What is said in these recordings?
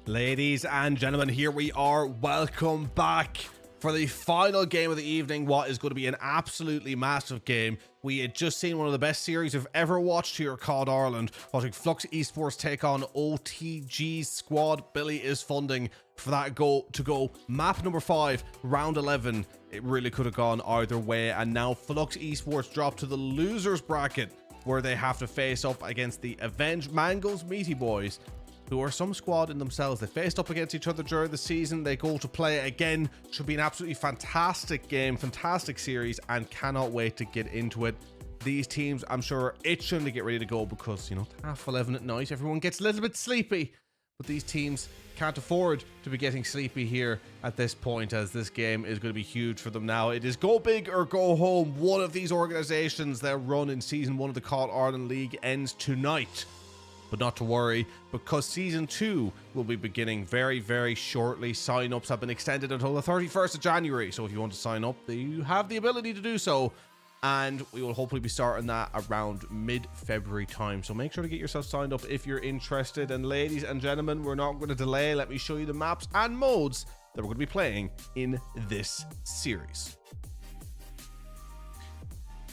Ladies and gentlemen, here we are. Welcome back for the final game of the evening. What is going to be an absolutely massive game. We had just seen one of the best series I've ever watched here at COD Ireland, watching Fluxx Esports take on OTG's squad. Billy is funding for that goal to go map number 5, round 11. It really could have gone either way, and now Fluxx Esports dropped to the losers bracket, where they have to face up against the AVNG Mango's Meaty Boiizz, who are some squad in themselves. They faced up against each other during the season. They go to play again. Should be an absolutely fantastic game, fantastic series, and cannot wait to get into it. These teams, I'm sure, are itching to get ready to go because, you know, 11:30 at night, everyone gets a little bit sleepy. But these teams can't afford to be getting sleepy here at this point, as this game is going to be huge for them now. It is go big or go home. One of these organizations, their run in Season 1 of the COD Ireland League ends tonight. But not to worry, because Season 2 will be beginning very, very shortly. Sign-ups have been extended until the 31st of January. So if you want to sign up, you have the ability to do so. And we will hopefully be starting that around mid-February time. So make sure to get yourself signed up if you're interested. And ladies and gentlemen, we're not going to delay. Let me show you the maps and modes that we're going to be playing in this series.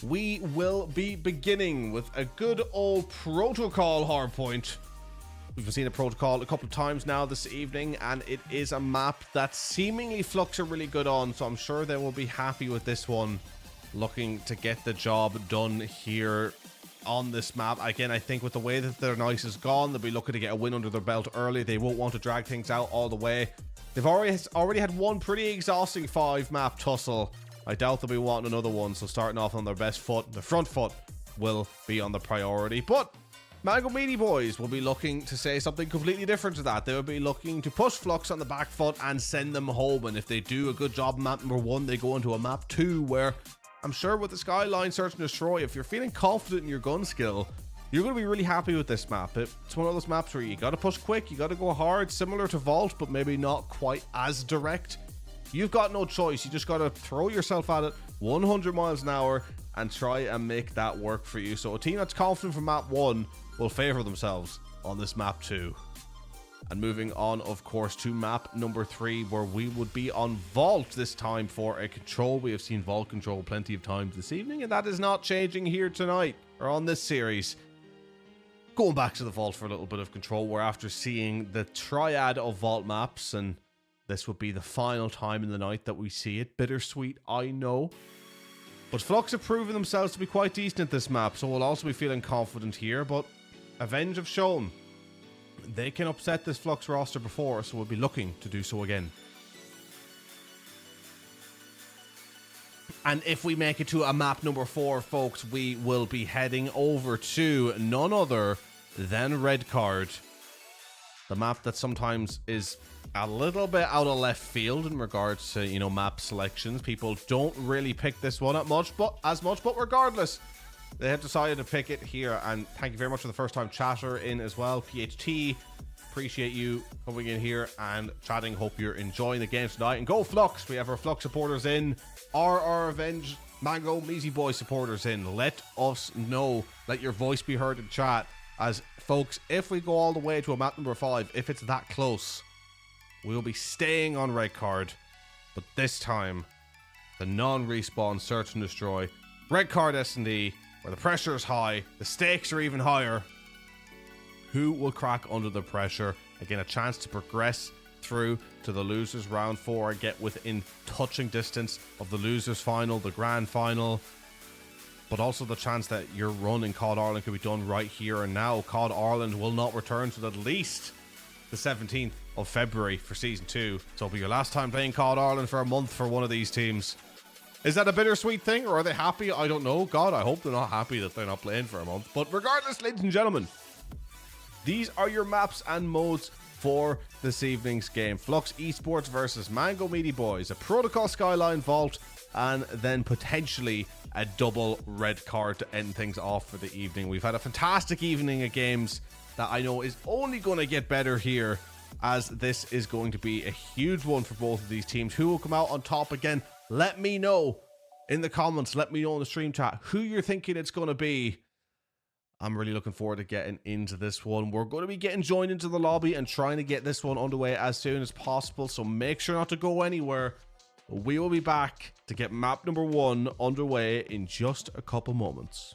We will be beginning with a good old protocol hardpoint. We've seen a protocol a couple of times now this evening, and it is a map that seemingly Fluxx are really good on, so I'm sure they will be happy with this one, looking to get the job done here on this map. Again, I think with the way that their nice is gone, they'll be looking to get a win under their belt early. They won't want to drag things out all the way. They've already had one pretty exhausting 5-map tussle. I doubt they'll be wanting another one, so starting off on their best foot, the front foot, will be on the priority. But Mango Meaty Boiizz will be looking to say something completely different to that. They will be looking to push Fluxx on the back foot and send them home. And if they do a good job in map number 1, they go into a map 2 where I'm sure with the Skyline Search and Destroy, if you're feeling confident in your gun skill, you're going to be really happy with this map. It's one of those maps where you got to push quick, you got to go hard, similar to Vault, but maybe not quite as direct. You've got no choice. You just got to throw yourself at it 100 miles an hour and try and make that work for you. So a team that's confident from map 1 will favor themselves on this map 2. And moving on, of course, to map number 3, where we would be on Vault this time for a control. We have seen Vault control plenty of times this evening, and that is not changing here tonight or on this series. Going back to the Vault for a little bit of control, we're after seeing the triad of Vault maps, and this would be the final time in the night that we see it. Bittersweet, I know. But Fluxx have proven themselves to be quite decent at this map, so we'll also be feeling confident here. But AVNG have shown they can upset this Fluxx roster before, so we'll be looking to do so again. And if we make it to a map number 4, folks, we will be heading over to none other than Red Card. The map that sometimes is a little bit out of left field in regards to, you know, map selections. People don't really pick this one up much, but regardless, they have decided to pick it here. And thank you very much for the first time chatter in as well. PHT, appreciate you coming in here and chatting. Hope you're enjoying the game tonight. And go Fluxx. We have our Fluxx supporters in. Our AVNG Mango Meaty Boiizz supporters in. Let us know. Let your voice be heard in chat. As folks, if we go all the way to a map number 5, if it's that close, we'll be staying on Red Card. But this time, the non-respawn search and destroy. Red Card S&D, where the pressure is high, the stakes are even higher. Who will crack under the pressure? Again, a chance to progress through to the losers round 4 and get within touching distance of the losers final, the grand final. But also the chance that your run in COD Ireland could be done right here and now. COD Ireland will not return till at least the 17th of February for Season 2. So it'll be your last time playing COD Ireland for a month for one of these teams. Is that a bittersweet thing, or are they happy? I don't know. God, I hope they're not happy that they're not playing for a month. But regardless, ladies and gentlemen, these are your maps and modes for this evening's game. Fluxx Esports versus Mango Meaty Boiizz, a Protocol Skyline Vault, and then potentially a double Red Card to end things off for the evening. We've had a fantastic evening of games that I know is only going to get better here, as this is going to be a huge one for both of these teams. Who will come out on top again? Let me know in the comments. Let me know in the stream chat who you're thinking it's going to be. I'm really looking forward to getting into this one. We're going to be getting joined into the lobby and trying to get this one underway as soon as possible. So make sure not to go anywhere. We will be back to get map number 1 underway in just a couple moments.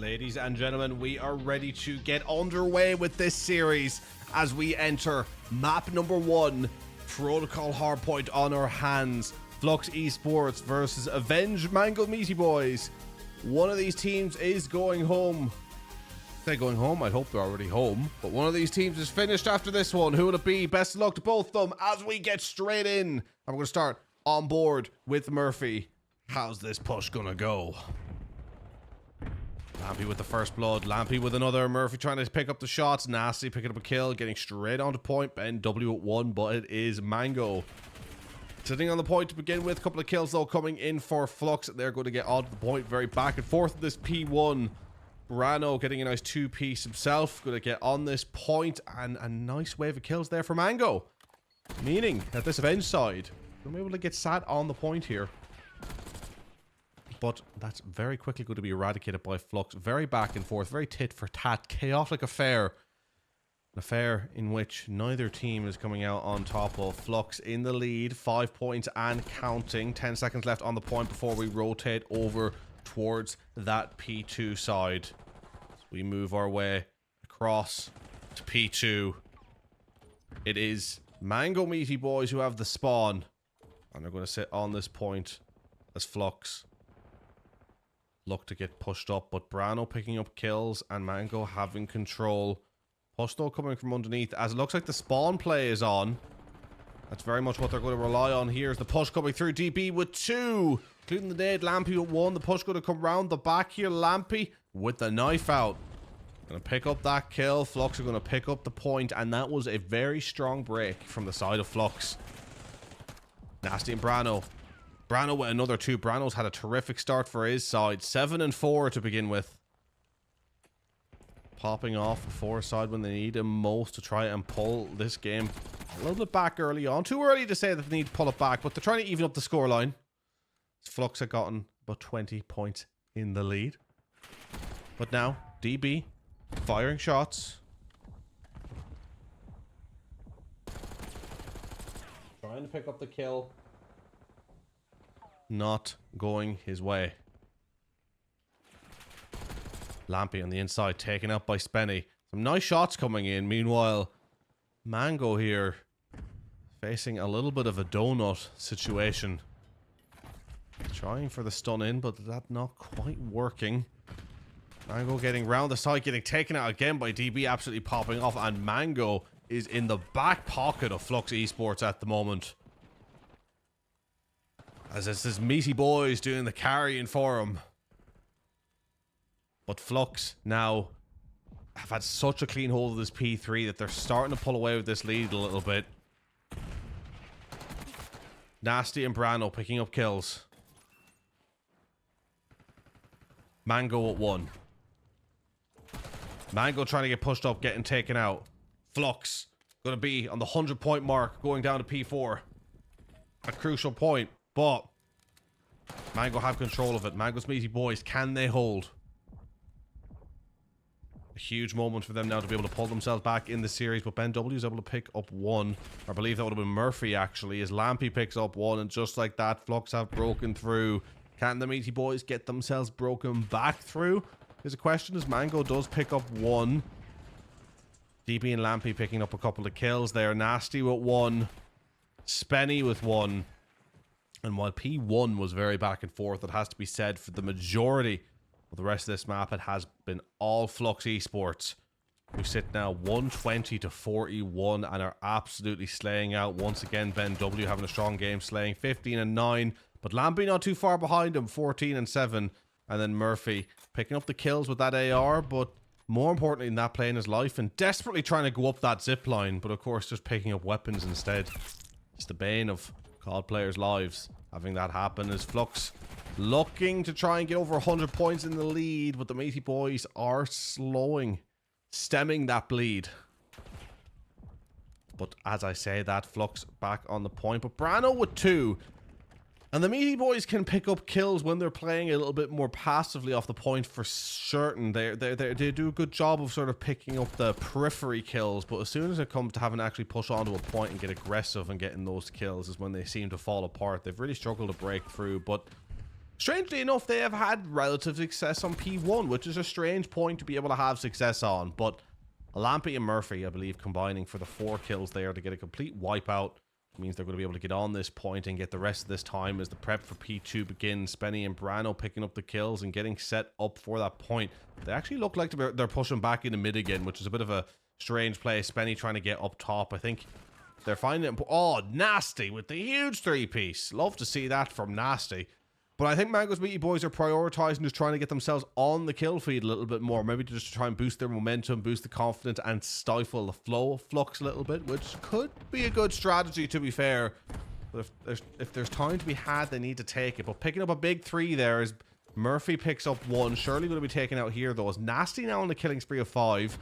Ladies and gentlemen, we are ready to get underway with this series as we enter map number 1, Protocol Hardpoint on our hands. Fluxx Esports versus AVNG Mango Meaty Boiizz. One of these teams is going home. They're going home. I hope they're already home. But one of these teams is finished after this one. Who will it be? Best of luck to both of them as we get straight in. And we're going to start on board with Murphy. How's this push going to go? Lampy with the first blood. Lampy with another. Murphy trying to pick up the shots. Nasty picking up a kill. Getting straight onto point. Ben W at 1, but it is Mango sitting on the point to begin with. A couple of kills though coming in for Fluxx. They're going to get onto the point. Very back and forth with this P1. Brano getting a nice 2-piece himself. Going to get on this point. And a nice wave of kills there for Mango. Meaning that this AVNG side will be able to get sat on the point here. But that's very quickly going to be eradicated by Fluxx. Very back and forth, very tit for tat, chaotic affair. An affair in which neither team is coming out on top of. Fluxx in the lead, 5 points and counting. 10 seconds left on the point before we rotate over towards that P2 side. As we move our way across to P2. It is Mango Meaty Boiizz who have the spawn. And they're going to sit on this point as Fluxx look to get pushed up, but Brano picking up kills and Mango having control. Push though coming from underneath as it looks like the spawn play is on. That's very much what they're going to rely on here. Is the push coming through. DB with 2, including the nade. Lampy with 1. The push going to come round the back here. Lampy with the knife out. Going to pick up that kill. Fluxx are going to pick up the point, and that was a very strong break from the side of Fluxx. Nasty and Brano. Brano with another 2. Brano's had a terrific start for his side. 7 and 4 to begin with. Popping off before side when they need him most to try and pull this game a little bit back early on. Too early to say that they need to pull it back, but they're trying to even up the scoreline. Fluxx had gotten about 20 points in the lead. But now, DB firing shots. Trying to pick up the kill. Not going his way. Lampy on the inside, taken out by Spenny. Some nice shots coming in. Meanwhile, Mango here facing a little bit of a donut situation. Trying for the stun in, but that not quite working. Mango getting round the side, getting taken out again by DB, absolutely popping off. And Mango is in the back pocket of Fluxx Esports at the moment. As it's this Meaty Boiizz doing the carrying for him. But Fluxx now have had such a clean hold of this P3 that they're starting to pull away with this lead a little bit. Nasty and Brano picking up kills. Mango at 1. Mango trying to get pushed up, getting taken out. Fluxx going to be on the 100-point mark, going down to P4. A crucial point. But Mango have control of it. Mango's Meaty Boiizz, can they hold? A huge moment for them now to be able to pull themselves back in the series. But Ben W is able to pick up 1. I believe that would have been Murphy actually, as Lampy picks up 1. And just like that, Fluxx have broken through. Can the Meaty Boiizz get themselves broken back through? There's a question as Mango does pick up 1. DB and Lampy picking up a couple of kills there. Nasty with 1. Spenny with 1. And while P1 was very back and forth, it has to be said for the majority of the rest of this map, it has been all Fluxx Esports, who sit now 120 to 41 and are absolutely slaying out. Once again, Ben W having a strong game, slaying 15 and 9. But Lampy not too far behind him, 14 and 7. And then Murphy picking up the kills with that AR, but more importantly than that, playing his life and desperately trying to go up that zip line. But of course, just picking up weapons instead. It's the bane of COD players' lives, having that happen. As Fluxx looking to try and get over 100 points in the lead, but the Meaty Boiizz are stemming that bleed. But as I say that, Fluxx back on the point, but Brano with 2. And the Meaty Boiizz can pick up kills when they're playing a little bit more passively off the point for certain. They do a good job of sort of picking up the periphery kills, but as soon as it comes to having to actually push onto a point and get aggressive and getting those kills is when they seem to fall apart. They've really struggled to break through, but Strangely enough, they have had relative success on P1, which is a strange point to be able to have success on. But Lampy and Murphy, I believe, combining for the 4 kills there to get a complete wipeout. It means they're going to be able to get on this point and get the rest of this time as the prep for P2 begins. Spenny and Brano picking up the kills and getting set up for that point. They actually look like they're pushing back into mid again, which is a bit of a strange play. Spenny trying to get up top. I think they're finding it. Oh, Nasty with the huge 3-piece. Love to see that from Nasty. But I think Mango's Meaty Boiizz are prioritizing just trying to get themselves on the kill feed a little bit more. Maybe to just try and boost their momentum, boost the confidence, and stifle the flow of Fluxx a little bit, which could be a good strategy, to be fair. But if there's time to be had, they need to take it. But picking up a big 3 there is Murphy picks up 1. Surely going to be taken out here, though. Is Nasty now on the killing spree of 5.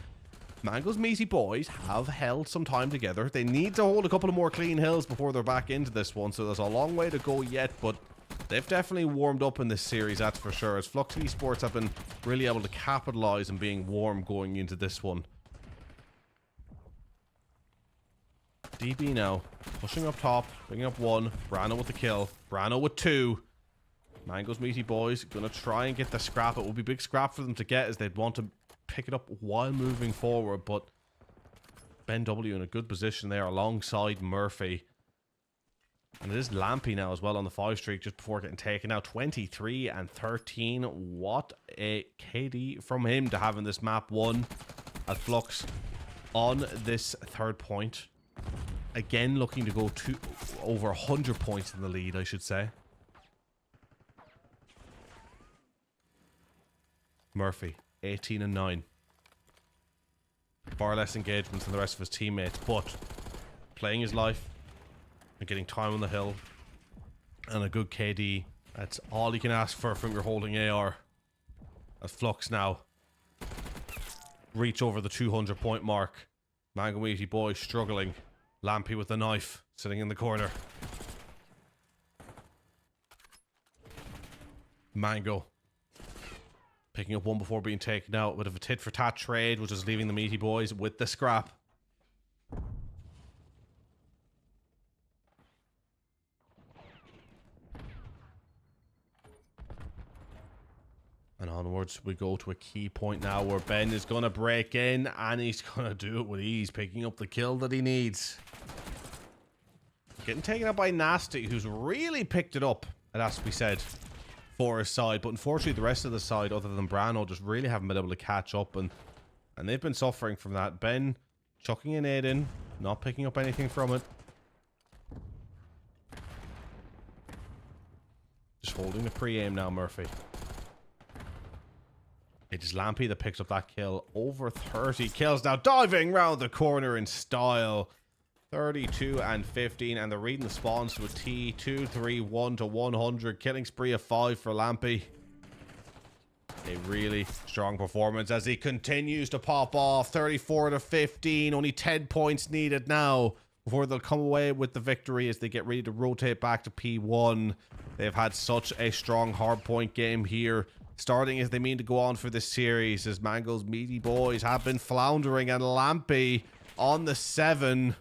Mango's Meaty Boiizz have held some time together. They need to hold a couple of more clean hills before they're back into this one, so there's a long way to go yet, but they've definitely warmed up in this series, that's for sure, as Fluxx Esports have been really able to capitalize on being warm going into this one. DB now, pushing up top, picking up 1. Brano with the kill. Brano with 2. Mango's Meaty Boiizz gonna try and get the scrap. It will be a big scrap for them to get as they'd want to pick it up while moving forward, but Ben W in a good position there alongside Murphy. And it is Lampy now as well on the 5 streak just before getting taken out. 23 and 13. What a KD from him to have in this map 1 at Fluxx on this 3rd point. Again, looking to go to over 100 points in the lead, I should say. Murphy, 18 and 9. Far less engagements than the rest of his teammates, but playing his life and getting time on the hill and a good KD. That's all you can ask for from your holding AR. As Fluxx now reach over the 200 point mark. Mango Meaty Boiizz struggling. Lampy with the knife sitting in the corner. Mango picking up 1 before being taken out. Bit of a tit for tat trade, which is leaving the Meaty Boiizz with the scrap. And onwards we go to a key point now where Ben is going to break in, and he's going to do it with ease, picking up the kill that he needs. Getting taken out by Nasty, who's really picked it up, it has to be said, for his side. But unfortunately the rest of the side, other than Brano, just really haven't been able to catch up, and they've been suffering from that. Ben chucking an 8 in, not picking up anything from it. Just holding the pre-aim now, Murphy. It is Lampy that picks up that kill. Over 30 kills now, diving round the corner in style. 32 and 15, and they're reading the spawns to a T. 2, 3, 1 to 100. Killing spree of 5 for Lampy. A really strong performance as he continues to pop off. 34 to 15, only 10 points needed now before they'll come away with the victory as they get ready to rotate back to P1. They've had such a strong hardpoint game here, starting as they mean to go on for this series, as Mango's Meaty Boiizz have been floundering, and Lampy on the 7.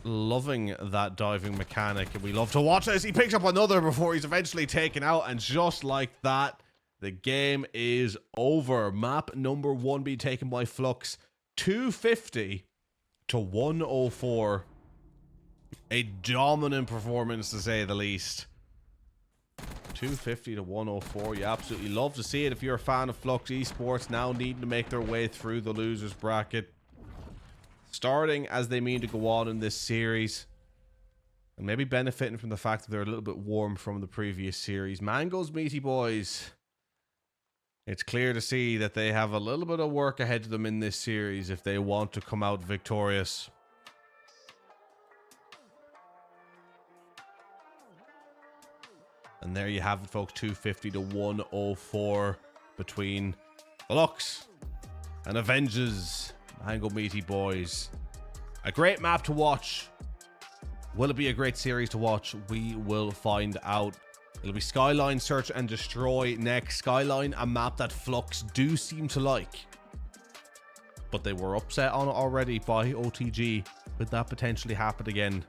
Loving that diving mechanic, and we love to watch as he picks up another before he's eventually taken out, and just like that, the game is over. Map number 1 being taken by Fluxx. 250 to 104. A dominant performance, to say the least. 250 to 104. You absolutely love to see it if you're a fan of Fluxx Esports, now needing to make their way through the losers bracket, starting as they mean to go on in this series, and maybe benefiting from the fact that they're a little bit warm from the previous series. Mango's Meaty Boiizz, it's clear to see that they have a little bit of work ahead of them in this series if they want to come out victorious. And there you have it, folks. 250 to 104 between Fluxx and AVNG. Mango Meaty Boiizz. A great map to watch. Will it be a great series to watch? We will find out. It'll be Skyline Search and Destroy next. Skyline, a map that Fluxx do seem to like, but they were upset on it already by OTG. Could that potentially happen again?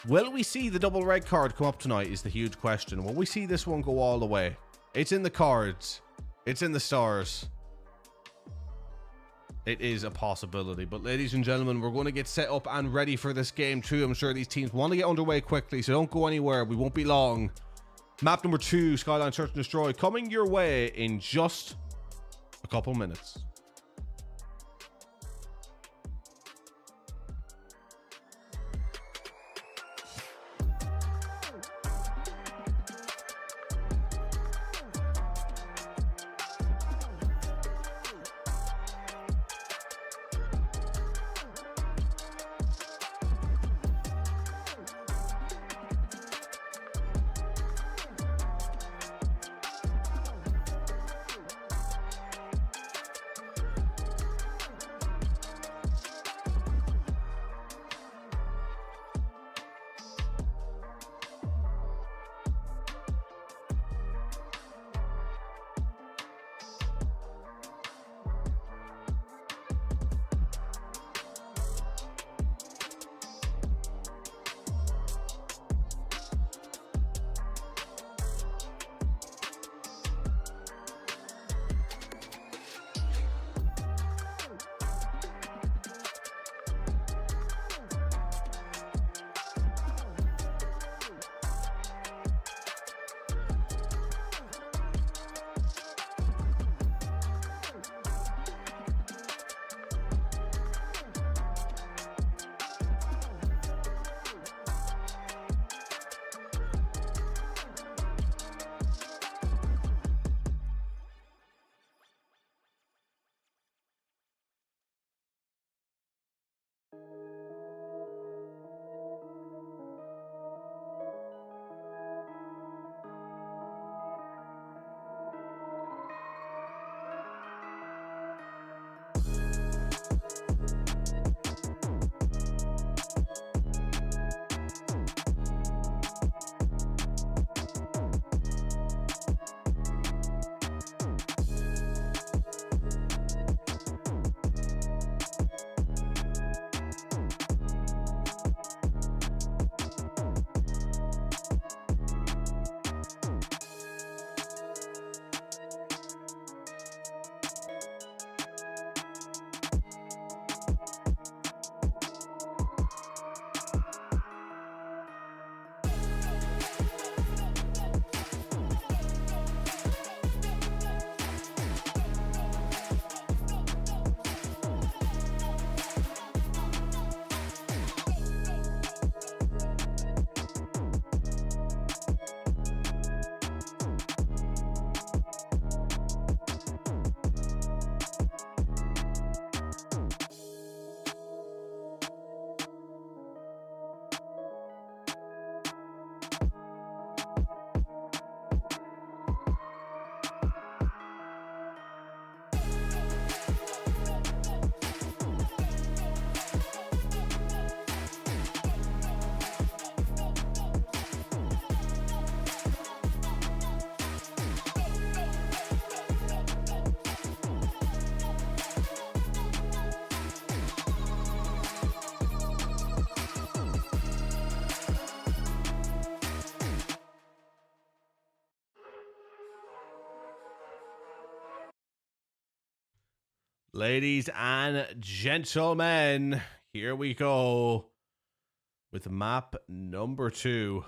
Will we see the double red card come up tonight is the huge question. Will we see this one go all the way? It's in the cards. It's in the stars. It is a possibility. But ladies and gentlemen, we're going to get set up and ready for this game too. I'm sure these teams want to get underway quickly, so don't go anywhere. We won't be long. Map number 2, Skyline Search and Destroy, coming your way in just a couple minutes. Ladies and gentlemen, here we go with map number 2.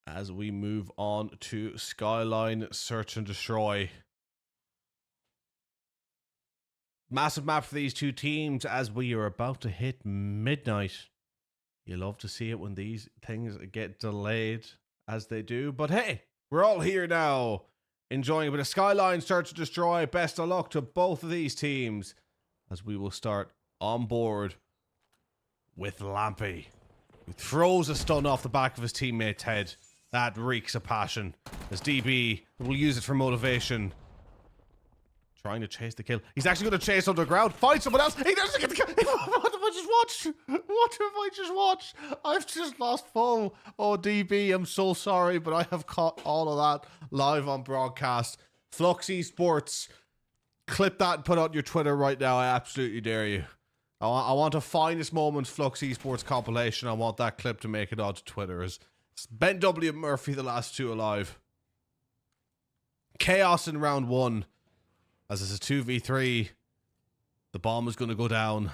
As we move on to Skyline Search and Destroy. Massive map for these two teams as we are about to hit midnight. You love to see it when these things get delayed as they do. But hey, we're all here now. Enjoying a bit of Skyline Search and Destroy. Best of luck to both of these teams as we will start on board with Lampy, who throws a stun off the back of his teammate's head. That reeks of passion. As DB will use it for motivation. Trying to chase the kill. He's actually going to chase underground. Find someone else. He doesn't get the kill. What have I just watched? What have I just watched? I've just lost full. Oh, DB, I'm so sorry, but I have caught all of that live on broadcast. Fluxx Esports. Clip that and put it on your Twitter right now. I absolutely dare you. I want a finest moments Fluxx Esports compilation. I want that clip to make it onto Twitter. It's Ben W. Murphy, the last two alive. Chaos in round one. As it's a 2v3. The bomb is going to go down.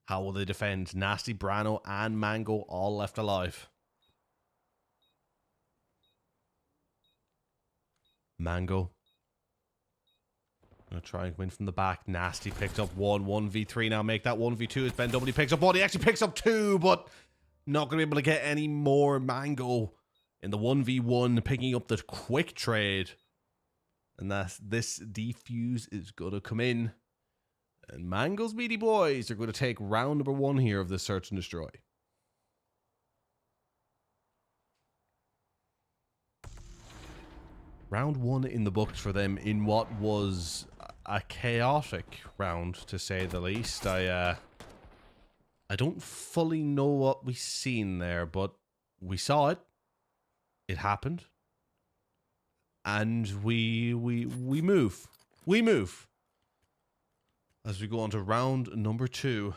How will they defend? Nasty, Brano, and Mango all left alive. Mango. Gonna try and win from the back. Nasty picked up 1v3 now. Make that 1v2 as Ben W picks up one. He actually picks up two, but not gonna be able to get any more. Mango in the 1v1, picking up the quick trade. And this defuse is gonna come in. And Mango's Meaty Boiizz are gonna take round number one here of this search and destroy. Round one in the books for them in what was a chaotic round, to say the least. I don't fully know what we seen there, but we saw it. It happened. And we move. We move. As we go on to round number two.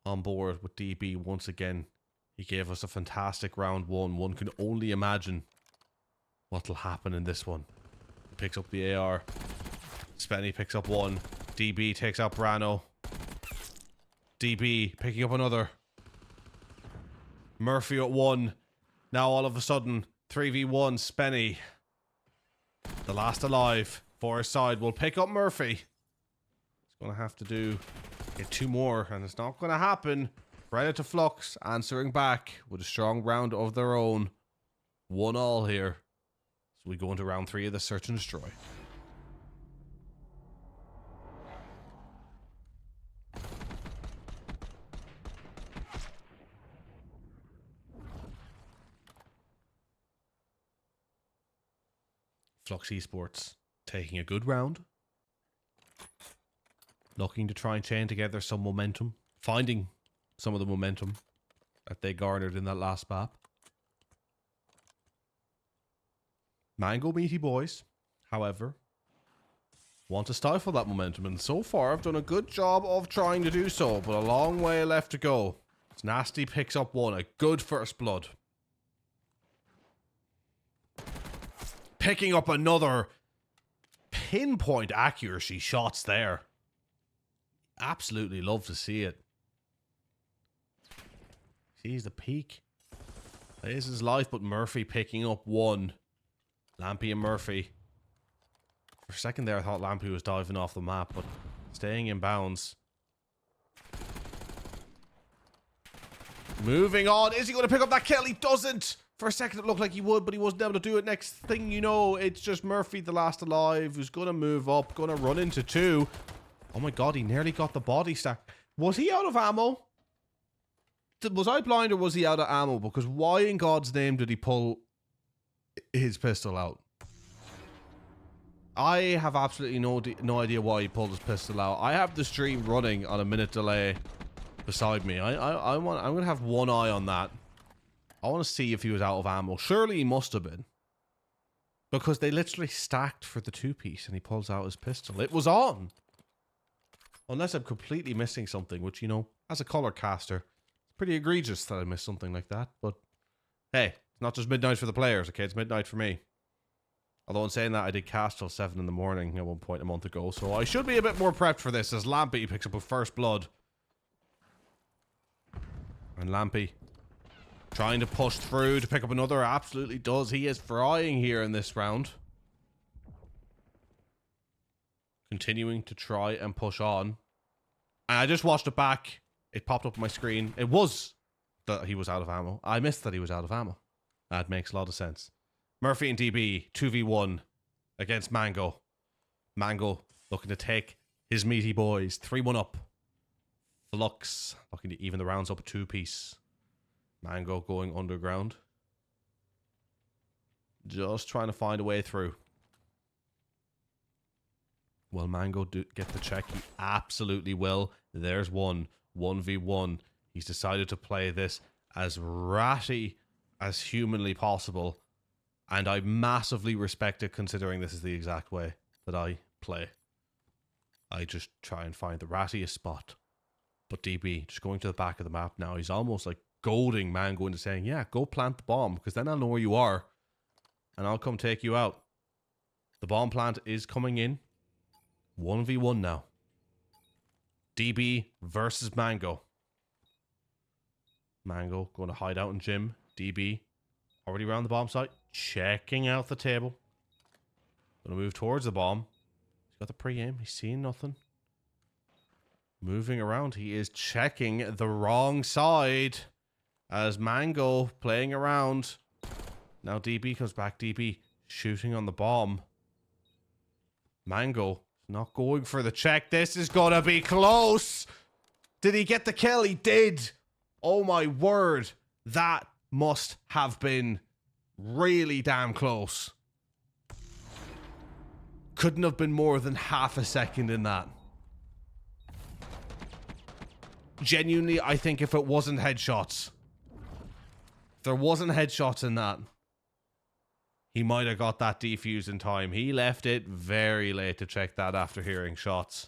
On board with DB once again. He gave us a fantastic round one. One can only imagine what'll happen in this one. He picks up the AR. Spenny picks up one. DB takes out Brano. DB picking up another. Murphy at one. Now all of a sudden, 3v1 Spenny. The last alive for his side will pick up Murphy. He's going to have to get two more, and it's not going to happen. Credit to Fluxx, answering back with a strong round of their own. 1-1 here. So we go into round three of the search and destroy. Fluxx Esports taking a good round. Looking to try and chain together some momentum. Finding some of the momentum that they garnered in that last map. Mango Meaty Boiizz, however, want to stifle that momentum, and so far have done a good job of trying to do so, but a long way left to go. It's Nasty picks up one, a good first blood. Picking up another pinpoint accuracy shots there. Absolutely love to see it. Sees the peak. Plays his life, but Murphy picking up one. Lampy and Murphy. For a second there, I thought Lampy was diving off the map, but staying in bounds. Moving on. Is he going to pick up that kill? He doesn't. For a second, it looked like he would, but he wasn't able to do it. Next thing you know, it's just Murphy, the last alive, who's going to move up, going to run into two. Oh my god, he nearly got the body stack. Was he out of ammo? Was I blind or was he out of ammo? Because why in God's name did he pull his pistol out? I have absolutely no idea why he pulled his pistol out. I have the stream running on a minute delay beside me. I'm going to have one eye on that. I want to see if he was out of ammo. Surely he must have been. Because they literally stacked for the two-piece and he pulls out his pistol. It was on. Unless I'm completely missing something, which, you know, as a color caster, pretty egregious that I missed something like that, but hey, it's not just midnight for the players, okay? It's midnight for me. Although in saying that, I did cast till 7 in the morning at one point a month ago, so I should be a bit more prepped for this as Lampy picks up a first blood. And Lampy trying to push through to pick up another, absolutely does. He is frying here in this round. Continuing to try and push on. And I just watched it back. It popped up on my screen. It was that he was out of ammo. I missed that he was out of ammo. That makes a lot of sense. Murphy and DB, 2v1 against Mango. Mango looking to take his Meaty Boiizz. 3-1 up. Fluxx looking to even the rounds up a two-piece. Mango going underground. Just trying to find a way through. Will Mango get the check? He absolutely will. There's one. 1v1. He's decided to play this as ratty as humanly possible. And I massively respect it, considering this is the exact way that I play. I just try and find the rattiest spot. But DB, just going to the back of the map now, he's almost like goading Mango into saying, yeah, go plant the bomb, because then I'll know where you are, and I'll come take you out. The bomb plant is coming in. 1v1 now. DB versus Mango. Mango going to hide out in gym. DB already around the bomb site. Checking out the table. Going to move towards the bomb. He's got the pre-aim. He's seeing nothing. Moving around. He is checking the wrong side. As Mango playing around. Now DB comes back. DB shooting on the bomb. Mango not going for the check. This is going to be close. Did he get the kill? He did. Oh my word. That must have been really damn close. Couldn't have been more than half a second in that. Genuinely, I think if it wasn't headshots, if there wasn't headshots in that, he might have got that defuse in time. He left it very late to check that after hearing shots.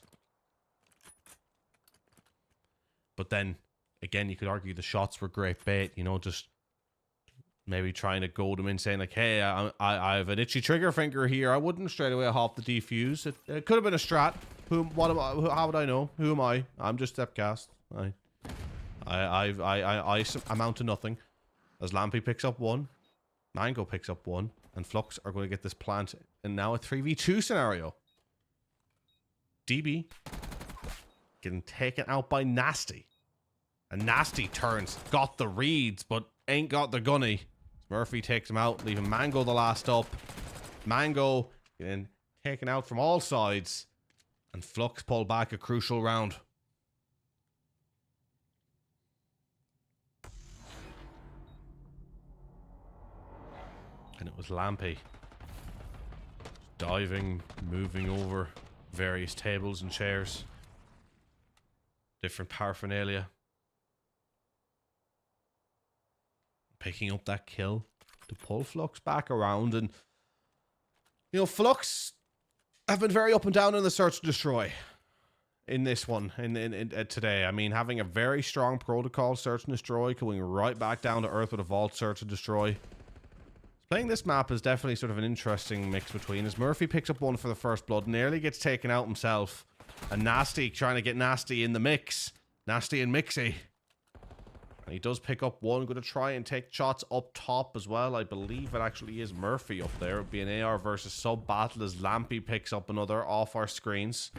But then, again, you could argue the shots were great bait. You know, just maybe trying to goad him in, saying like, hey, I have an itchy trigger finger here. I wouldn't straight away hop the defuse. It could have been a strat. How would I know? Who am I? I'm just Stepcast. I amount to nothing. As Lampy picks up one, Mango picks up one, and Fluxx are going to get this plant in now a 3v2 scenario. DB getting taken out by Nasty. And Nasty turns, got the reads, but ain't got the gunny. Murphy takes him out, leaving Mango the last up. Mango getting taken out from all sides. And Fluxx pulled back a crucial round. And it was Lampy. Diving, moving over various tables and chairs. Different paraphernalia. Picking up that kill to pull Fluxx back around. And, you know, Fluxx have been very up and down in the search and destroy in this one, in today. I mean, having a very strong protocol search and destroy, going right back down to earth with a vault search and destroy. Playing this map is definitely sort of an interesting mix between, as Murphy picks up one for the first blood, nearly gets taken out himself. And Nasty trying to get Nasty in the mix. Nasty and Mixie. And he does pick up one, going to try and take shots up top as well. I believe it actually is Murphy up there. It would be an AR versus sub battle as Lampy picks up another off our screens.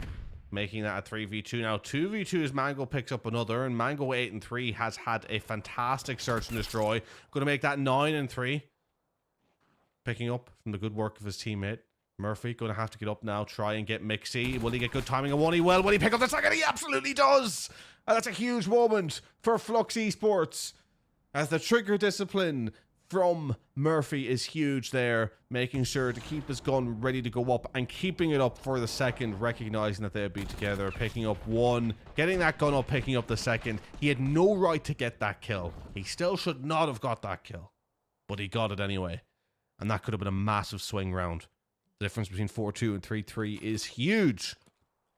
Making that a 3v2. Now 2v2 as Mango picks up another, and Mango 8 and 3 has had a fantastic search and destroy. Going to make that 9 and 3. Picking up from the good work of his teammate. Murphy going to have to get up now, try and get Mixie. Will he get good timing on one? He will. Will he pick up the second? He absolutely does! And that's a huge moment for Fluxx Esports, as the trigger discipline from Murphy is huge there, making sure to keep his gun ready to go up and keeping it up for the second, recognizing that they'll be together, picking up one, getting that gun up, picking up the second. He had no right to get that kill. He still should not have got that kill, but he got it anyway. And that could have been a massive swing round. The difference between 4-2 and 3-3 is huge.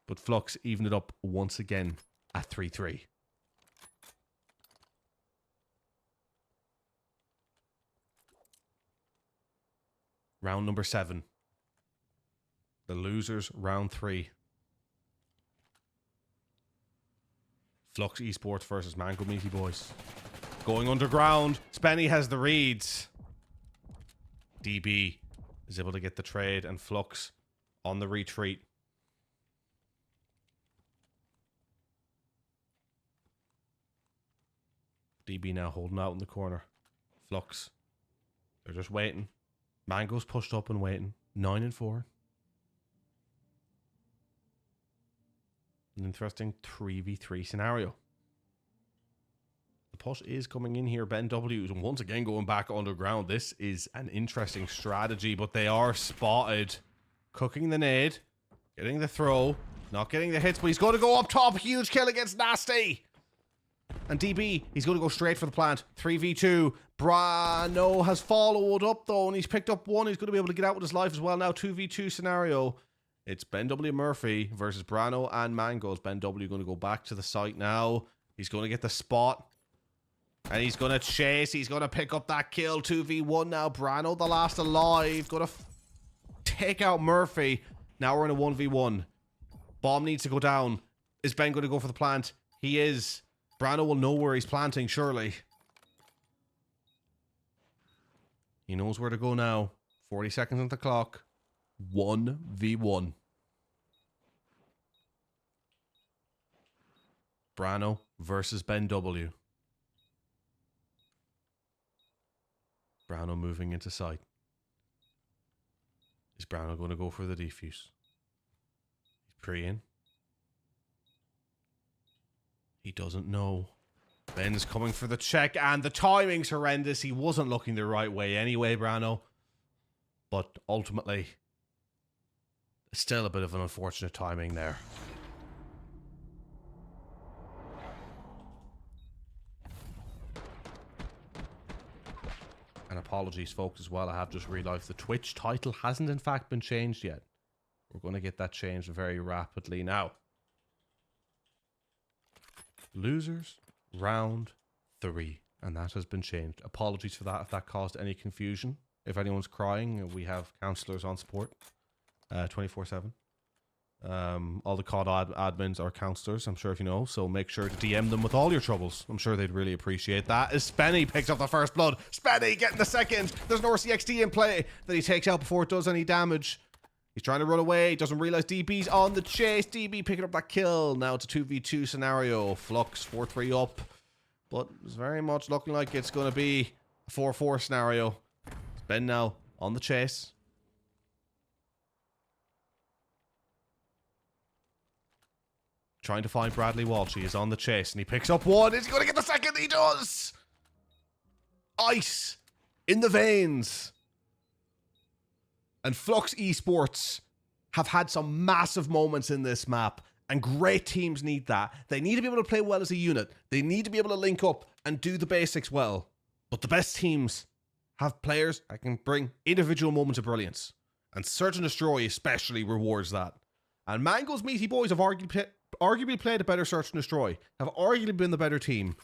But Fluxx evened it up once again at 3-3. Round number 7. The losers, round 3. Fluxx Esports versus Mango Meaty Boiizz. Going underground. Spenny has the reads. DB is able to get the trade, and Fluxx on the retreat. DB now holding out in the corner. Fluxx, they're just waiting. Mango's pushed up and waiting. 9 and 4. An interesting 3v3 scenario. The push is coming in here. Ben W is once again going back underground. This is an interesting strategy, but they are spotted. Cooking the nade. Getting the throw. Not getting the hits, but he's going to go up top. Huge kill against Nasty. And DB, he's going to go straight for the plant. 3v2. Brano has followed up, though, and he's picked up one. He's going to be able to get out with his life as well now. 2v2 scenario. It's Ben W. Murphy versus Brano and Mangoes. Ben W. going to go back to the site now. He's going to get the spot. And he's going to chase. He's going to pick up that kill. 2v1 now. Brano, the last alive. Going to take out Murphy. Now we're in a 1v1. Bomb needs to go down. Is Ben going to go for the plant? He is. Brano will know where he's planting, surely. He knows where to go now. 40 seconds on the clock. 1v1. Brano versus Ben W. Brano moving into sight. Is Brano going to go for the defuse? He's preying. He doesn't know. Ben's coming for the check, and the timing's horrendous. He wasn't looking the right way anyway, Brano. But ultimately, still a bit of an unfortunate timing there. And apologies, folks, as well. I have just realized the Twitch title hasn't, in fact, been changed yet. We're going to get that changed very rapidly now. Losers, round 3. And that has been changed. Apologies for that if that caused any confusion. If anyone's crying, we have counselors on support 24/7. All the COD admins are counselors, I'm sure if you know, so make sure to DM them with all your troubles. I'm sure they'd really appreciate that. As Spenny picks up the first blood. Spenny getting the second. There's an RCXD in play that he takes out before it does any damage. He's trying to run away. Doesn't realize DB's on the chase. DB picking up that kill. Now it's a 2v2 scenario. Fluxx 4-3 up. But it's very much looking like it's going to be a 4-4 scenario. It's Ben now on the chase. Trying to find Bradley Walsh. He is on the chase and he picks up one. Is he going to get the second? He does! Ice in the veins. And Fluxx Esports have had some massive moments in this map. And great teams need that. They need to be able to play well as a unit. They need to be able to link up and do the basics well. But the best teams have players that can bring individual moments of brilliance. And Search and Destroy especially rewards that. And Mango's Meaty Boiizz have arguably played a better Search and Destroy. Have arguably been the better team.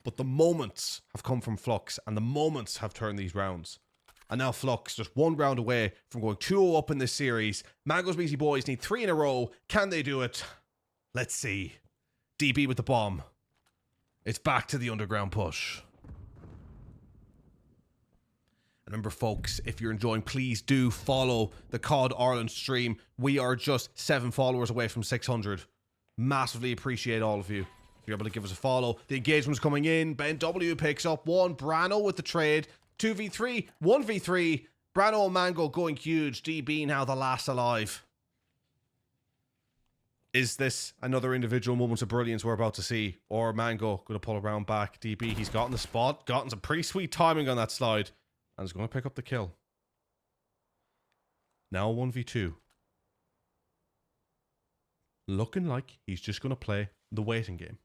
But the moments have come from Fluxx. And the moments have turned these rounds. And now Fluxx just one round away from going 2-0 up in this series. Mango's Meaty Boiizz need 3 in a row. Can they do it? Let's see. DB with the bomb. It's back to the underground push. And remember, folks, if you're enjoying, please do follow the COD Ireland stream. We are just 7 followers away from 600. Massively appreciate all of you. If you're able to give us a follow. The engagement's coming in. Ben W picks up one. Brano with the trade. 2v3, 1v3. Brano and Mango going huge. DB now the last alive. Is this another individual moment of brilliance we're about to see? Or Mango going to pull around back? DB, he's gotten the spot. Gotten some pretty sweet timing on that slide. And is going to pick up the kill. Now 1v2. Looking like he's just going to play the waiting game.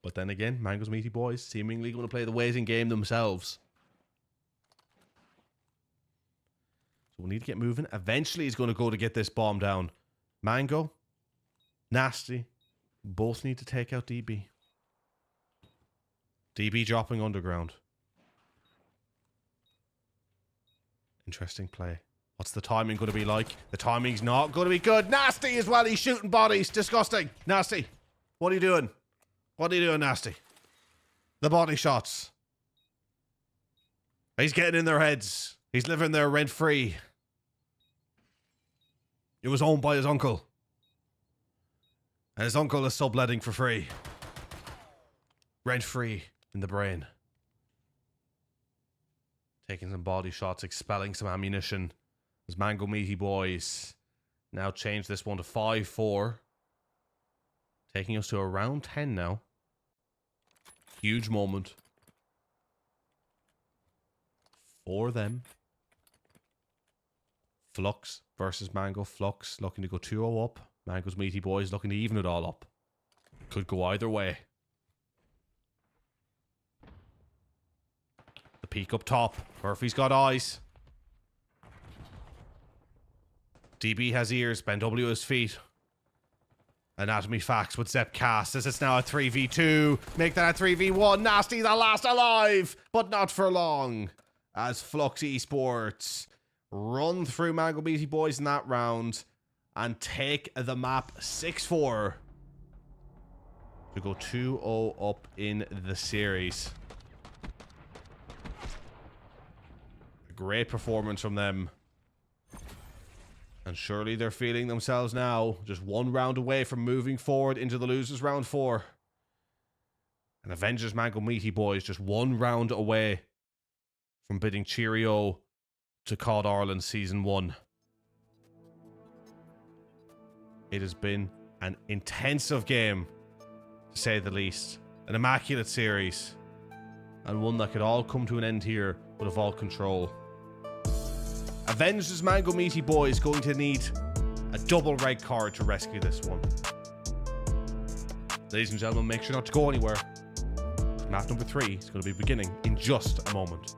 But then again, Mango's Meaty Boiizz seemingly going to play the waiting game themselves. So we need to get moving. Eventually he's going to go to get this bomb down. Mango, Nasty, both need to take out DB. DB dropping underground. Interesting play. What's the timing going to be like? The timing's not going to be good. Nasty as well. He's shooting bodies. Disgusting. Nasty. What are you doing? What are you doing, Nasty? The body shots. He's getting in their heads. He's living there rent-free. It was owned by his uncle. And his uncle is subletting for free. Rent-free in the brain. Taking some body shots, expelling some ammunition. As Mango Meaty Boiizz now change this one to 5-4. Taking us to around 10 now. Huge moment. For them. Fluxx versus Mango. Fluxx looking to go 2-0 up. Mango's Meaty Boiizz looking to even it all up. Could go either way. The peek up top. Murphy's got eyes. DB has ears. Ben W has feet. Anatomy facts with Zep cast as it's now a 3v2. Make that a 3v1. Nasty the last alive, but not for long. As Fluxx Esports run through Meaty Boiizz in that round and take the map 6-4 to go 2-0 up in the series. A great performance from them. And surely they're feeling themselves now just one round away from moving forward into the losers round 4. And Avengers Meaty Boiizz just one round away from bidding cheerio to COD Ireland Season 1. It has been an intensive game, to say the least. An immaculate series. And one that could all come to an end here with a vault control. Avengers Meaty Boiizz going to need a double red card to rescue this one. Ladies and gentlemen, make sure not to go anywhere. Map number 3 is going to be beginning in just a moment.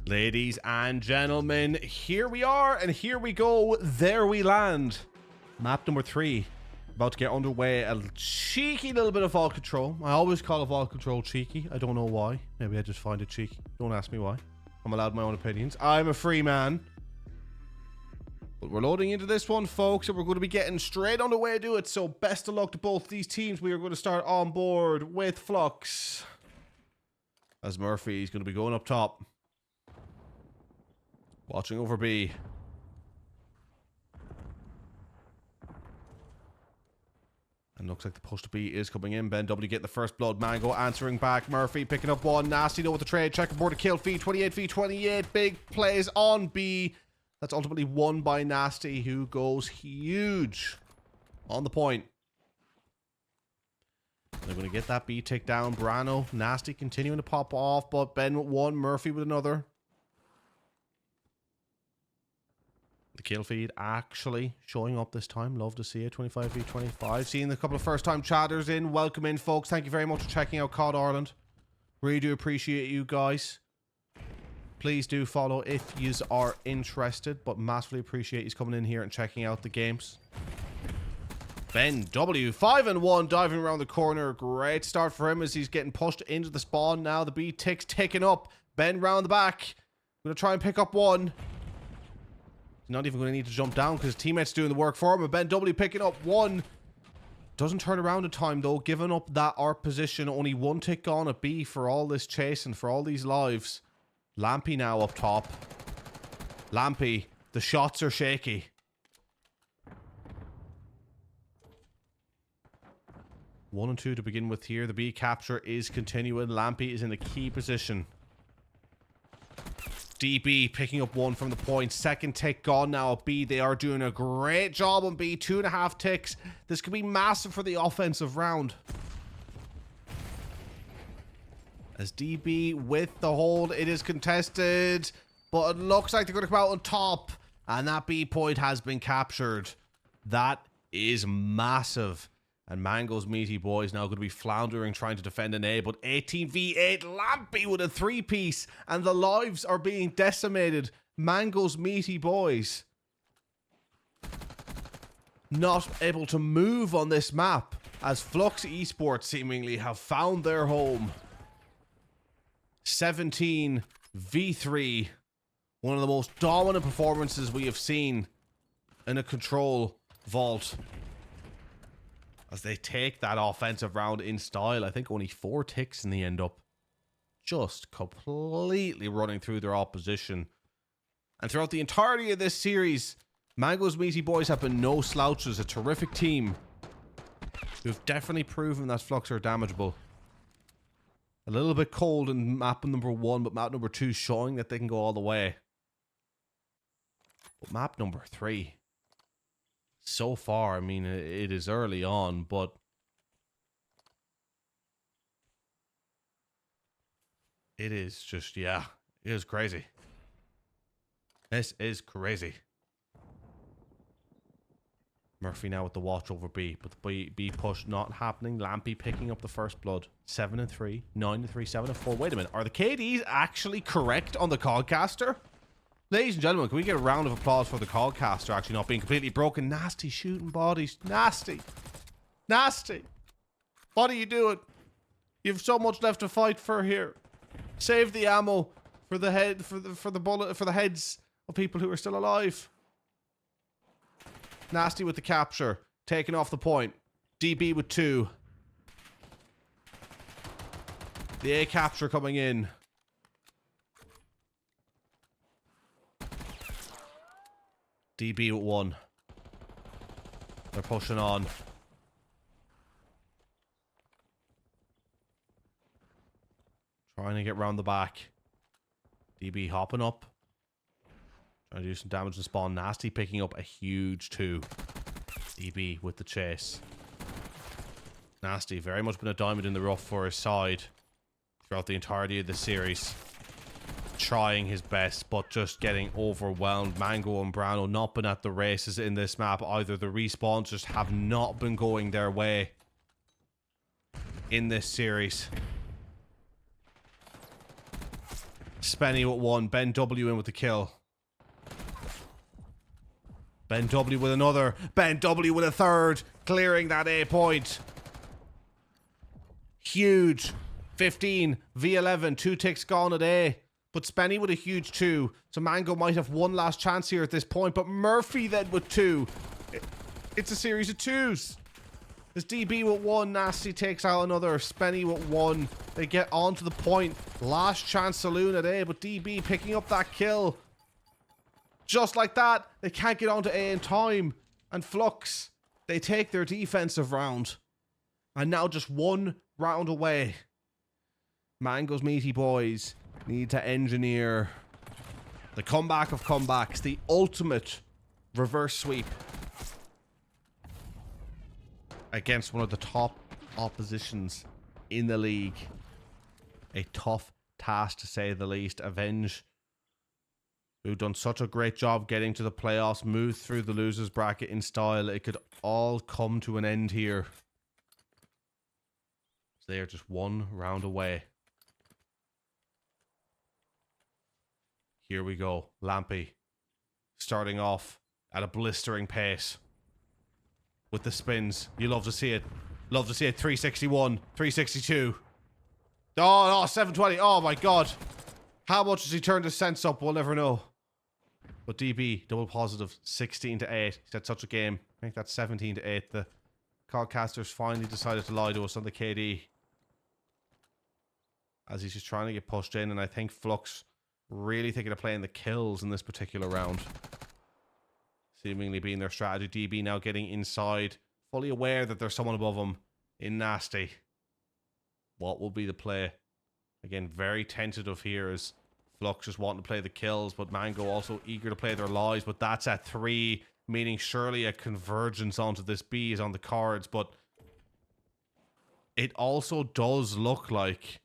Ladies and gentlemen, here we are, and here we go. There we land. Map number 3. About to get underway. A cheeky little bit of vault control. I always call a vault control cheeky. I don't know why. Maybe I just find it cheeky. Don't ask me why. I'm allowed my own opinions. I'm a free man. But we're loading into this one, folks, and we're going to be getting straight on the way to do it. So best of luck to both these teams. We are going to start on board with Fluxx, as Murphy is going to be going up top. Watching over B. And looks like the push to B is coming in. Ben W getting the first blood. Mango answering back. Murphy picking up one. Nasty though with the trade. Checkerboard to kill feed. 28v28. Big plays on B. That's ultimately won by Nasty, who goes huge on the point. They're going to get that B tick down. Brano, Nasty continuing to pop off, but Ben with one. Murphy with another. The kill feed actually showing up this time. Love to see it. 25v25. Seeing a couple of first time chatters in. Welcome in, folks. Thank you very much for checking out COD Ireland. Really do appreciate you guys. Please do follow if you are interested, but massively appreciate you coming in here and checking out the games. Ben W, 5-1, diving around the corner. Great start for him as he's getting pushed into the spawn now. The B tick's ticking up. Ben round the back. Going to try and pick up one. He's not even going to need to jump down because his teammate's doing the work for him. And Ben W picking up one. Doesn't turn around in time though, giving up that ARP position. Only one tick gone at B for all this chasing, for all these lives. Lampy now up top. Lampy, the shots are shaky. 1 and 2 to begin with here. The B capture is continuing. Lampy is in a key position. DB picking up one from the point. Second tick gone now at B. They are doing a great job on B. 2.5 ticks. This could be massive for the offensive round. As DB with the hold, it is contested. But it looks like they're going to come out on top. And that B point has been captured. That is massive. And Mango's Meaty Boiizz now going to be floundering trying to defend an A. But 18v8, Lampy with a 3-piece. And the lives are being decimated. Mango's Meaty Boiizz not able to move on this map. As Fluxx Esports seemingly have found their home. 17v3. One of the most dominant performances we have seen in a control vault. As they take that offensive round in style. I think only 4 ticks in the end up. Just completely running through their opposition. And throughout the entirety of this series, Mango's Meaty Boiizz have been no slouches. A terrific team who've definitely proven that Fluxx are damageable. A little bit cold in map number 1, but map number 2 showing that they can go all the way. But map number 3... so far, I mean, it is early on, but it is just, yeah, it is crazy. This is crazy. Murphy now with the watch over B, but the B push not happening. Lampy picking up the first blood. 7 and 3, 9 and 3, 7 and 4. Wait a minute, are the KDs actually correct on the CODcaster? Ladies and gentlemen, can we get a round of applause for the CODcaster actually not being completely broken? Nasty shooting bodies. Nasty. Nasty. What are you doing? You have so much left to fight for here. Save the ammo for the head, for the bullet, for the heads of people who are still alive. Nasty with the capture. Taking off the point. DB with 2. The A capture coming in. DB with 1. They're pushing on. Trying to get round the back. DB hopping up. Trying to do some damage and spawn. Nasty picking up a huge 2. DB with the chase. Nasty very much been a diamond in the rough for his side throughout the entirety of the series. Trying his best, but just getting overwhelmed. Mango and Brano not been at the races in this map either. The respawns just have not been going their way in this series. Spenny with 1. Ben W in with the kill. Ben W with another. Ben W with a 3rd. Clearing that A point. Huge. 15 v11. 2 ticks gone at A. But Spenny with a huge 2. So Mango might have one last chance here at this point. But Murphy then with 2. It's a series of 2s. There's DB with 1. Nasty takes out another. Spenny with 1. They get onto the point. Last chance saloon at A. But DB picking up that kill. Just like that. They can't get onto A in time. And Fluxx, they take their defensive round. And now just 1 round away. Mango's Meaty Boiizz need to engineer the comeback of comebacks, the ultimate reverse sweep against one of the top oppositions in the league. A tough task to say the least. AVNG, who've done such a great job getting to the playoffs, moved through the losers bracket in style. It could all come to an end here. So they are just 1 round away. Here we go. Lampy starting off at a blistering pace. with the spins. You love to see it. Love to see it. 361, 362. Oh, no, 720. Oh, my God. How much has he turned his sense up? We'll never know. But DB, double positive, 16 to 8. He's had such a game. I think that's 17 to 8. The Codcasters finally decided to lie to us on the KD. As he's just trying to get pushed in. And I think Fluxx really thinking of playing the kills in this particular round. Seemingly being their strategy. DB now getting inside. Fully aware that there's someone above him in Nasty. What will be the play? Again, very tentative here as Fluxx just wanting to play the kills, but Mango also eager to play their lives. But that's at 3, meaning surely a convergence onto this B is on the cards. But it also does look like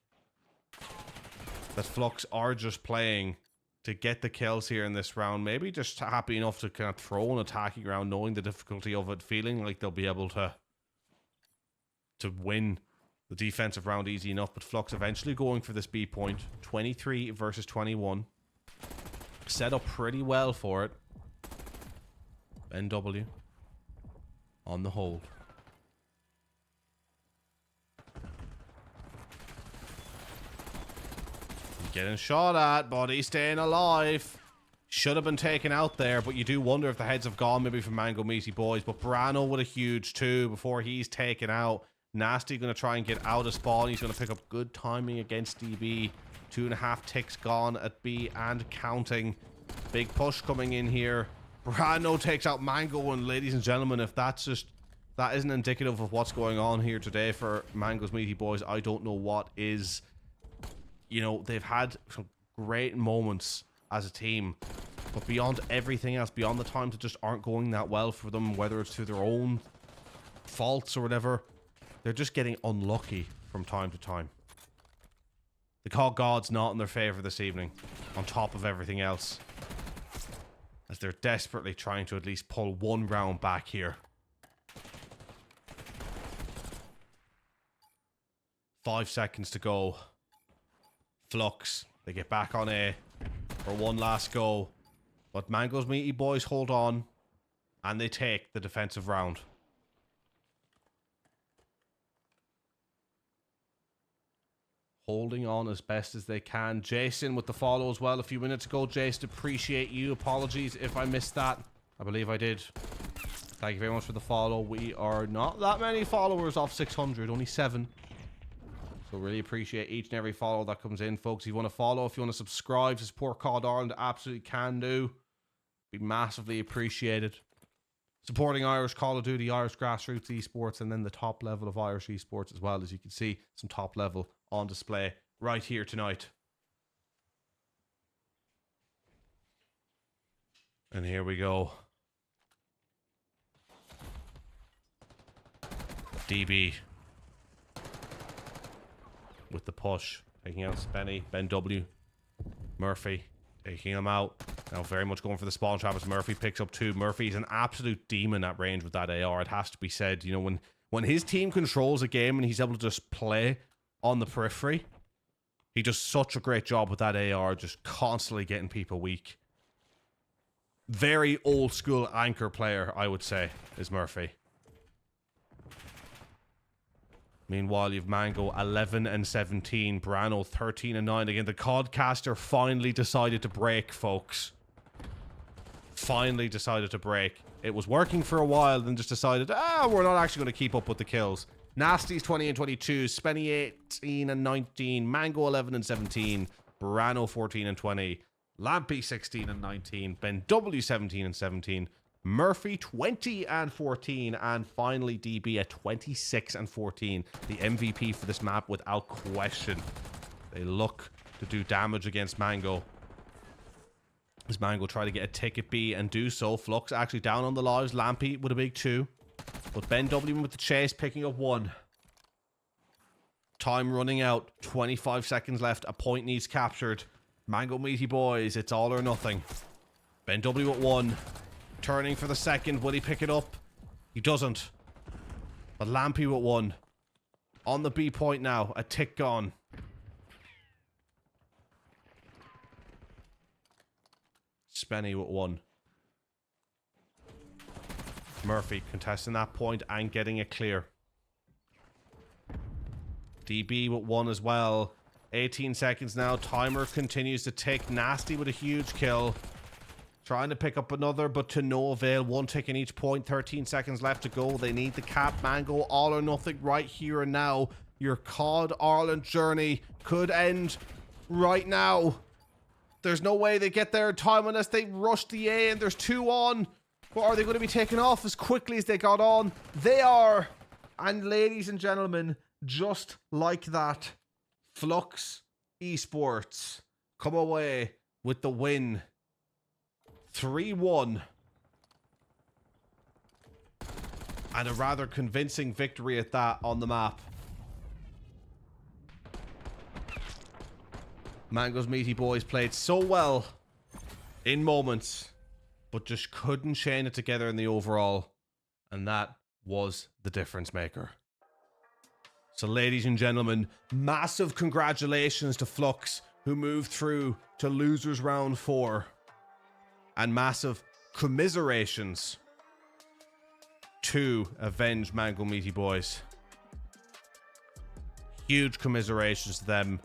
that Fluxx are just playing to get the kills here in this round. Maybe just happy enough to kind of throw an attacking round, knowing the difficulty of it, feeling like they'll be able to win the defensive round easy enough. But Fluxx eventually going for this B point. 23 versus 21. Set up pretty well for it. NW on the hold. Getting shot at, but he's staying alive. Should have been taken out there, but you do wonder if the heads have gone maybe from Mango Meaty Boiizz. But Brano with a huge 2 before he's taken out. Nasty going to try and get out of spawn. He's going to pick up good timing against DB. 2.5 ticks gone at B and counting. Big push coming in here. Brano takes out Mango, and ladies and gentlemen, if that isn't indicative of what's going on here today for Mango's Meaty Boiizz, I don't know what is. You know, they've had some great moments as a team, but beyond everything else, beyond the times that just aren't going that well for them, whether it's through their own faults or whatever, they're just getting unlucky from time to time. The COD gods not in their favor this evening, on top of everything else, as they're desperately trying to at least pull one round back here. 5 seconds to go. Fluxx, they get back on A for one last go, but Mango's Meaty Boiizz hold on, and they take the defensive round. Holding on as best as they can. Jason with the follow as well a few minutes ago. Jason, appreciate you. Apologies if I missed that. I believe I did. Thank you very much for the follow. We are not that many followers off 600, only 7. So really appreciate each and every follow that comes in, folks. If you want to follow, if you want to subscribe to support COD Ireland, absolutely can do. Be massively appreciated. Supporting Irish Call of Duty, Irish grassroots esports, and then the top level of Irish esports as well. As you can see, some top level on display right here tonight. And here we go. DB with the push, taking out Spenny, Ben W, Murphy, taking him out. Now very much going for the spawn trap as Murphy picks up 2. Murphy's an absolute demon at range with that AR. It has to be said. You know, when his team controls a game and he's able to just play on the periphery, he does such a great job with that AR, just constantly getting people weak. Very old school anchor player, I would say, is Murphy. Meanwhile, you've Mango 11 and 17, Brano 13 and 9. Again, the Codcaster finally decided to break, folks. Finally decided to break. It was working for a while, then just decided, we're not actually going to keep up with the kills. Nasty's 20 and 22, Spenny 18 and 19, Mango 11 and 17, Brano 14 and 20, Lampy 16 and 19, Ben W 17 and 17, Murphy 20 and 14, and finally DB at 26 and 14. The MVP for this map without question. They look to do damage against Mango. As Mango try to get a ticket B and do so. Fluxx actually down on the lives. Lampy with a big 2. But Ben W with the chase picking up 1. Time running out. 25 seconds left. A point needs captured. Mango Meaty Boiizz. It's all or nothing. Ben W at 1. Turning for the second. Will he pick it up? He doesn't. But Lampy with 1. On the B point now. A tick gone. Spenny with 1. Murphy contesting that point and getting it clear. DB with one as well. 18 seconds now. Timer continues to tick. Nasty with a huge kill. Trying to pick up another, but to no avail. One tick in each point. 13 seconds left to go. They need the cap. Mango, all or nothing right here and now. Your COD Ireland journey could end right now. There's no way they get there in time unless they rush the A, and there's 2 on. But are they going to be taken off as quickly as they got on? They are. And ladies and gentlemen, just like that, Fluxx Esports come away with the win. 3-1. And a rather convincing victory at that on the map. Mango's Meaty Boiizz played so well in moments, but just couldn't chain it together in the overall. And that was the difference maker. So ladies and gentlemen, massive congratulations to Fluxx, who moved through to losers round 4. And massive commiserations to AVNG Mango Meaty Boiizz. Huge commiserations to them.